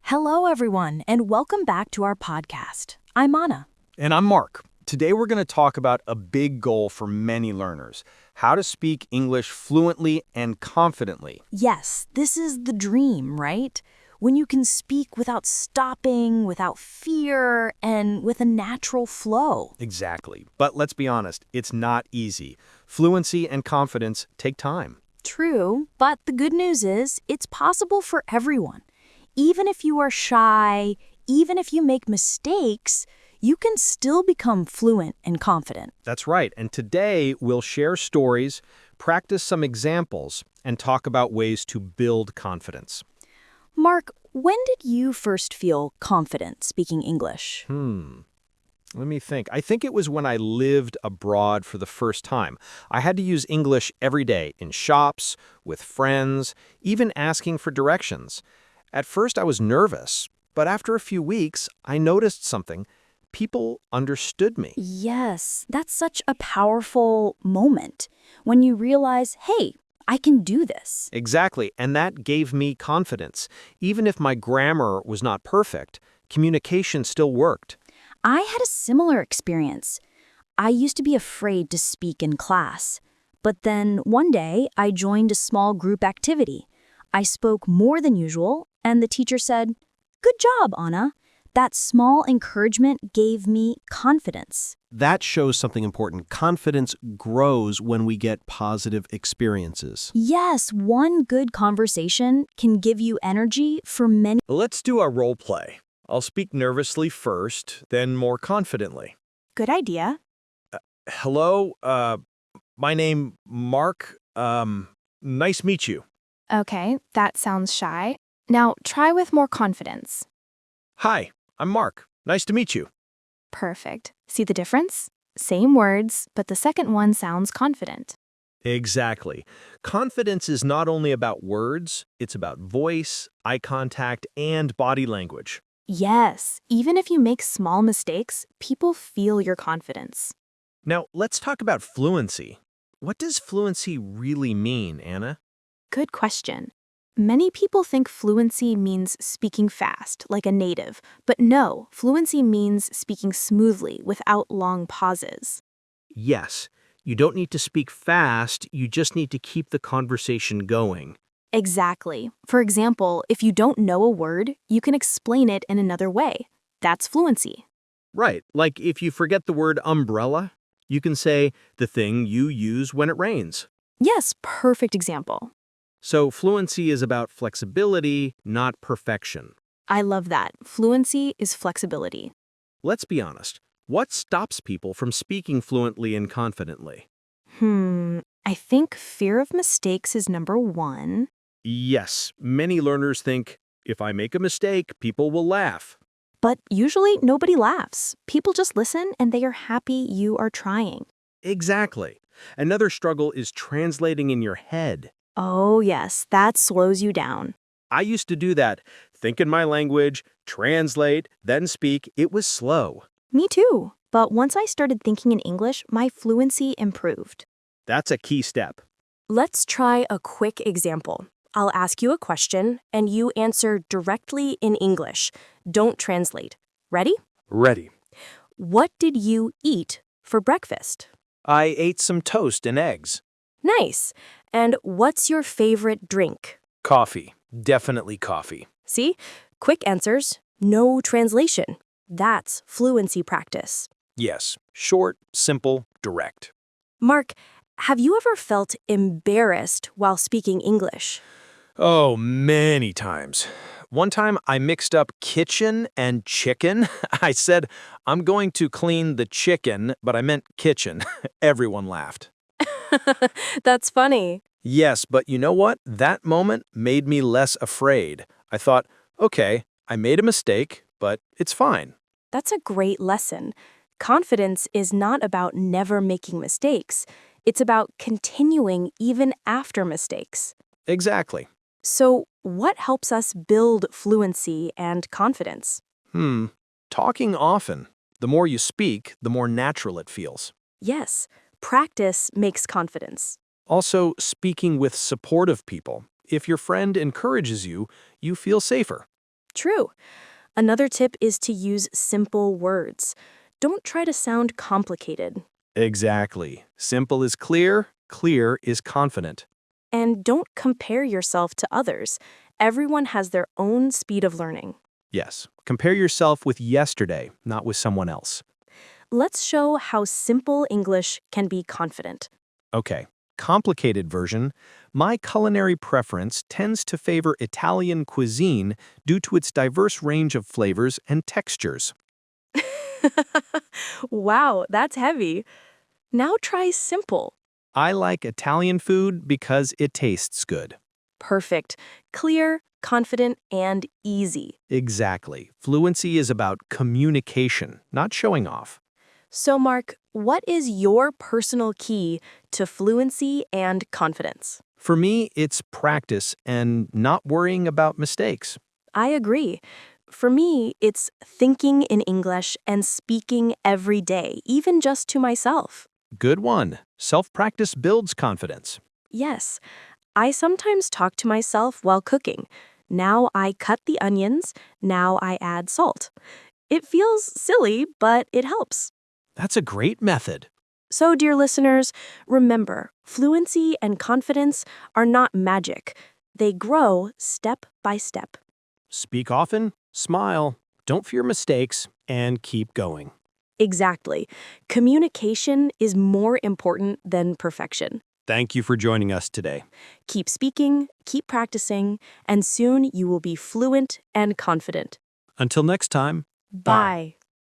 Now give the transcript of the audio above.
Hello, everyone, and welcome back to our podcast. I'm Anna. And I'm Mark. Today we're going to talk about a big goal for many learners, how to speak English fluently and confidently. Yes, this is the dream, right? When you can speak without stopping, without fear, and with a natural flow. Exactly. But let's be honest, it's not easy. Fluency and confidence take time. True, but the good news is it's possible for everyone. Even if you are shy, even if you make mistakes, you can still become fluent and confident. That's right. And today we'll share stories, practice some examples, and talk about ways to build confidence. Mark, when did you first feel confident speaking English? Let me think. I think it was when I lived abroad for the first time. I had to use English every day in shops, with friends, even asking for directions. At first I was nervous, but after a few weeks, I noticed something. People understood me. Yes, that's such a powerful moment when you realize, hey, I can do this. Exactly, and that gave me confidence. Even if my grammar was not perfect, communication still worked. I had a similar experience. I used to be afraid to speak in class, but then one day I joined a small group activity. I spoke more than usual, and the teacher said, "Good job, Anna." That small encouragement gave me confidence. That shows something important. Confidence grows when we get positive experiences. Yes, one good conversation can give you energy for many. Let's do a role play. I'll speak nervously first, then more confidently. Good idea. Hello, my name Mark. Nice to meet you. Okay, that sounds shy. Now try with more confidence. Hi, I'm Mark. Nice to meet you. Perfect. See the difference? Same words, but the second one sounds confident. Exactly. Confidence is not only about words, it's about voice, eye contact, and body language. Yes, even if you make small mistakes, people feel your confidence. Now, let's talk about fluency. What does fluency really mean, Anna? Good question. Many people think fluency means speaking fast, like a native, but no, fluency means speaking smoothly, without long pauses. Yes, you don't need to speak fast, you just need to keep the conversation going. Exactly. For example, if you don't know a word, you can explain it in another way. That's fluency. Right, like if you forget the word umbrella, you can say the thing you use when it rains. Yes, perfect example. So fluency is about flexibility, not perfection. I love that. Fluency is flexibility. Let's be honest. What stops people from speaking fluently and confidently? I think fear of mistakes is number one. Yes, many learners think, if I make a mistake, people will laugh. But usually nobody laughs. People just listen and they are happy you are trying. Exactly. Another struggle is translating in your head. Oh yes, that slows you down. I used to do that. Think in my language, translate, then speak. It was slow. Me too. But once I started thinking in English, my fluency improved. That's a key step. Let's try a quick example. I'll ask you a question, and you answer directly in English. Don't translate. Ready? Ready. What did you eat for breakfast? I ate some toast and eggs. Nice. And what's your favorite drink? Coffee. Definitely coffee. See? Quick answers, no translation. That's fluency practice. Yes. Short, simple, direct. Mark, have you ever felt embarrassed while speaking English? Oh, many times. One time I mixed up kitchen and chicken. I said, I'm going to clean the chicken, but I meant kitchen. Everyone laughed. That's funny. Yes, but you know what? That moment made me less afraid. I thought, okay, I made a mistake, but it's fine. That's a great lesson. Confidence is not about never making mistakes. It's about continuing even after mistakes. Exactly. So, what helps us build fluency and confidence? Talking often. The more you speak, the more natural it feels. Yes, practice makes confidence. Also, speaking with supportive people. If your friend encourages you, you feel safer. True. Another tip is to use simple words. Don't try to sound complicated. Exactly. Simple is clear, clear is confident. And don't compare yourself to others. Everyone has their own speed of learning. Yes. Compare yourself with yesterday, not with someone else. Let's show how simple English can be confident. Okay. Complicated version. My culinary preference tends to favor Italian cuisine due to its diverse range of flavors and textures. Wow, that's heavy. Now try simple. I like Italian food because it tastes good. Perfect. Clear, confident, and easy. Exactly. Fluency is about communication, not showing off. So, Mark, what is your personal key to fluency and confidence? For me, it's practice and not worrying about mistakes. I agree. For me, it's thinking in English and speaking every day, even just to myself. Good one. Self-practice builds confidence. Yes, I sometimes talk to myself while cooking. Now I cut the onions, now I add salt. It feels silly, but it helps. That's a great method. So, dear listeners, remember, fluency and confidence are not magic. They grow step by step. Speak often, smile, don't fear mistakes, and keep going. Exactly. Communication is more important than perfection. Thank you for joining us today. Keep speaking, keep practicing, and soon you will be fluent and confident. Until next time. Bye.